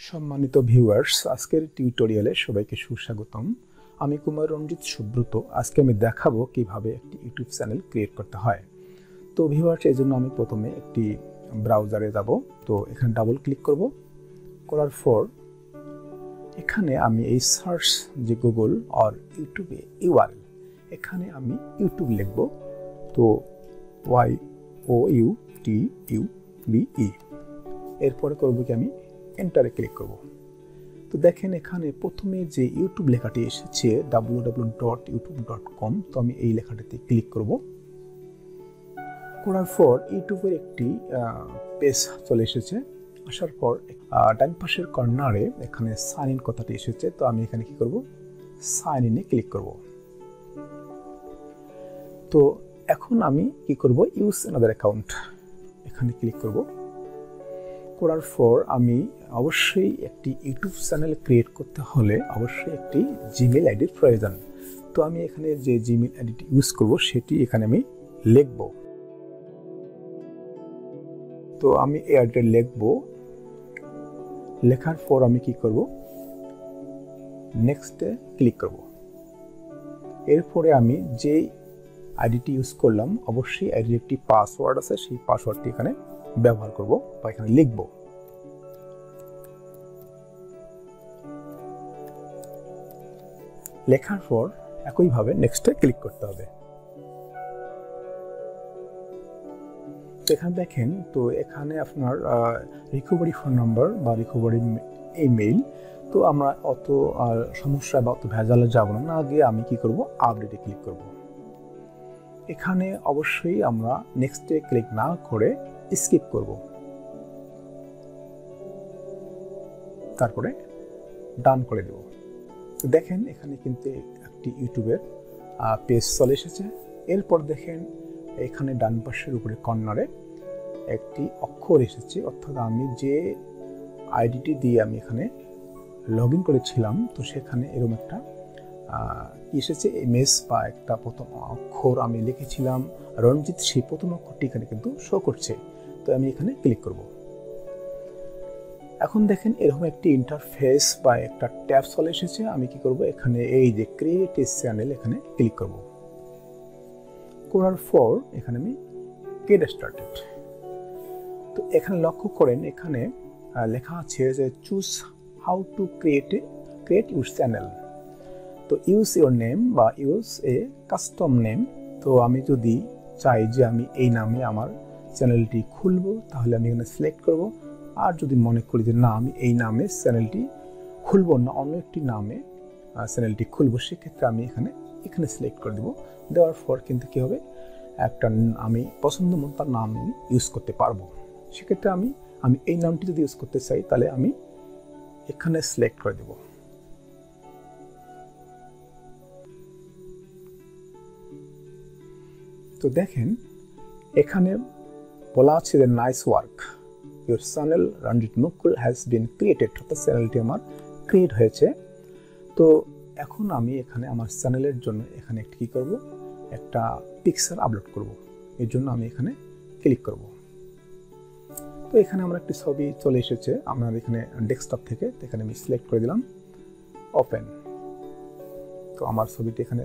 সম্মানিত ভিউয়ার্স, আজকের টিউটোরিয়ালে সবাইকে সুস্বাগতম। আমি কুমার রঞ্জিত সুব্রত। আজকে আমি দেখাবো কিভাবে একটি ইউটিউব চ্যানেল ক্রিয়েট করতে হয়। তো ভিউয়ার্স, এই জন্য আমি প্রথমে একটি ব্রাউজারে যাব। তো এখানে ডাবল ক্লিক করব। করার পর এখানে আমি এই সার্চ যে গুগল আর ইউটিউবে ইউআরএল, এখানে আমি ইউটিউব লিখব। তো YOUTUBE, এরপরে করবো কি আমি এন্টারে ক্লিক করব। তো দেখেন এখানে প্রথমে যে ইউটিউব লেখাটি এসেছে www.youtube.com, তো আমি এই লেখাটিতে ক্লিক করব। করার পর ইউটিউবের একটি পেজ চলে এসেছে। আসার পর ডান পাশের কর্নারে এখানে সাইন ইন কথাটি এসেছে। তো আমি এখানে কি করব, সাইন ইনে ক্লিক করব। তো এখন আমি কি করব, ইউজ অ্যানাদার অ্যাকাউন্ট, এখানে ক্লিক করব। করার পর আমি অবশ্যই একটি ইউটিউব চ্যানেল ক্রিয়েট করতে হলে অবশ্যই একটি জিমেইল আইডির প্রয়োজন। তো আমি এখানে যে জিমেইল আইডিটি ইউজ করব সেটি এখানে আমি লিখব। তো আমি এই আইডিটা লিখব। লেখার পর আমি কি করব, নেক্সটে ক্লিক করব। এরপরে আমি যে আইডিটি ইউজ করলাম অবশ্যই আইডির একটি পাসওয়ার্ড আছে, সেই পাসওয়ার্ডটি এখানে ব্যবহার করব বা এখানে লিখব। লেখার পর একইভাবে নেক্সটে ক্লিক করতে হবে। এখানে দেখেন, তো এখানে আপনার রিকভারি ফোন নাম্বার বা রিকভারি ইমেইল। তো আমরা অত সমস্যা বা অত ভেজালে যাব না, আগে আমি কি করব, আপডেটে ক্লিক করব। এখানে অবশ্যই আমরা নেক্সটে ক্লিক না করে স্কিপ করব। তারপরে ডান করে দেব। তো দেখেন এখানে কিন্তু একটি ইউটিউবের পেজ চলে এসেছে। এরপর দেখেন এখানে ডান পাশের উপরে কর্নারে একটি অক্ষর এসেছে, অর্থাৎ আমি যে আইডিটি দিয়ে আমি এখানে লগ ইন করেছিলাম, তো সেখানে এরকম একটা এসেছে এমএস বা একটা প্রথম অক্ষর আমি লিখেছিলাম রঞ্জিত, সেই প্রথম অক্ষরটি এখানে কিন্তু শো করছে। তো আমি এখানে ক্লিক করব। এখন দেখেন এরকম একটি ইন্টারফেস বা একটা ট্যাব চলে এসেছে। আমি কি করব, এখানে এই যে ক্রিয়েট এ চ্যানেল, এখানে ক্লিক করব। করার পর এখানে আমি গেট স্টার্টেড। তো এখানে লক্ষ্য করেন এখানে লেখা আছে যে choose how to create your channel. তো ইউজ ইউর নেম বা ইউজ এ কাস্টম নেম। তো আমি যদি চাই যে আমি এই নামে আমার চ্যানেলটি খুলব, তাহলে আমি এখানে সিলেক্ট করব। আর যদি মনে করি যে না, আমি এই নামে চ্যানেলটি খুলব না, অন্য একটি নামে চ্যানেলটি খুলব, সেক্ষেত্রে আমি এখানে সিলেক্ট করে দেব। দেওয়ার পর কিন্তু কী হবে, একটা আমি পছন্দ মতো তার নাম ইউজ করতে পারবো। সেক্ষেত্রে আমি এই নামটি যদি ইউজ করতে চাই, তাহলে আমি এখানে সিলেক্ট করে দেব। তো দেখেন এখানে বলা আছে যে nice work, your channel Ranjit Mukul has been created, অর্থাৎ চ্যানেলটি আমার ক্রিয়েট হয়েছে। তো এখন আমি এখানে আমার চ্যানেলের জন্য এখানে একটি কী করব, একটা পিকচার আপলোড করব। এর জন্য আমি এখানে ক্লিক করব। তো এখানে আমার একটি ছবি চলে এসেছে আপনার এখানে ডেস্কটপ থেকে। এখানে আমি সিলেক্ট করে দিলাম ওপেন। তো আমার ছবিটি এখানে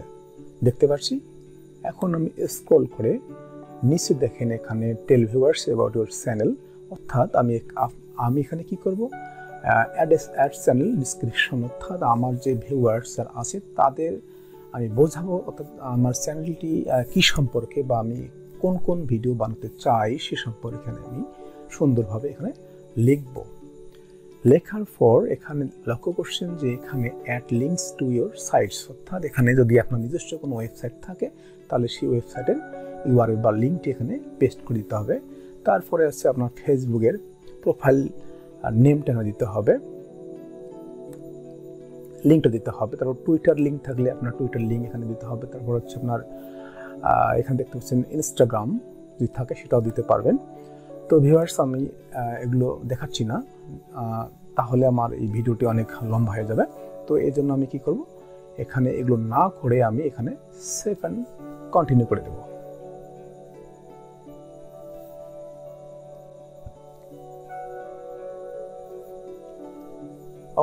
দেখতে পাচ্ছি। এখন আমি স্ক্রল করে নিচে দেখেন এখানে টেল ভিউয়ার্স অ্যাবাউট ইউর চ্যানেল, অর্থাৎ আমি এখানে কি করব, অ্যাড চ্যানেল ডিসক্রিপশন, অর্থাৎ আমার যে ভিউয়ার্স আছে তাদের আমি বোঝাবো, অর্থাৎ আমার চ্যানেলটি কি সম্পর্কে বা আমি কোন কোন ভিডিও বানাতে চাই সে সম্পর্কে আমি সুন্দরভাবে এখানে লিখব। লেখার পর এখানে লক্ষ্য করছেন যে এখানে add links to your sites, অর্থাৎ এখানে যদি আপনার নিজস্ব কোনো ওয়েবসাইট থাকে তাহলে সেই ওয়েবসাইটের ইউআরএল বা লিঙ্কটি এখানে পেস্ট করে দিতে হবে। তারপরে আছে আপনার ফেসবুকের প্রোফাইল নেমটা দিতে হবে, লিঙ্কটা দিতে হবে। তারপর টুইটার লিঙ্ক থাকলে আপনার টুইটার লিঙ্ক এখানে দিতে হবে। তারপর হচ্ছে আপনার এখানে দেখতে পাচ্ছেন ইনস্টাগ্রাম যদি থাকে সেটাও দিতে পারবেন। তো ভিউয়ার্স, আমি এগুলো দেখাচ্ছি না, তাহলে আমার এই ভিডিওটি অনেক লম্বা হয়ে যাবে। তো এই জন্য আমি কি করব, এখানে এগুলো না করে আমি এখানে সেভ অ্যান্ড কন্টিনিউ করে দেব।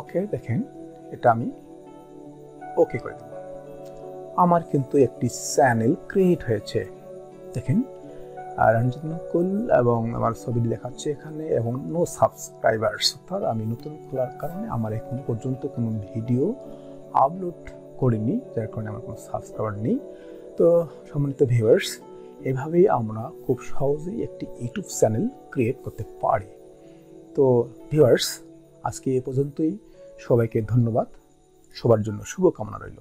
ওকে, দেখেন এটা আমি ওকে করে দেব। আমার কিন্তু একটি চ্যানেল ক্রিয়েট হয়েছে, দেখেন রঞ্জিত নকুল এবং আমার ছবিটি দেখাচ্ছে এখানে, এবং নো সাবস্ক্রাইবার্স, অর্থাৎ আমি নতুন খোলার কারণে আমার এখন পর্যন্ত কোনো ভিডিও আপলোড করিনি, যার কারণে আমার কোনো সাবস্ক্রাইবার নেই। তো সম্মানিত ভিউয়ার্স, এভাবেই আমরা খুব সহজেই একটি ইউটিউব চ্যানেল ক্রিয়েট করতে পারি। তো ভিউয়ার্স, আজকে এ পর্যন্তই। সবাইকে ধন্যবাদ, সবার জন্য শুভকামনা রইল।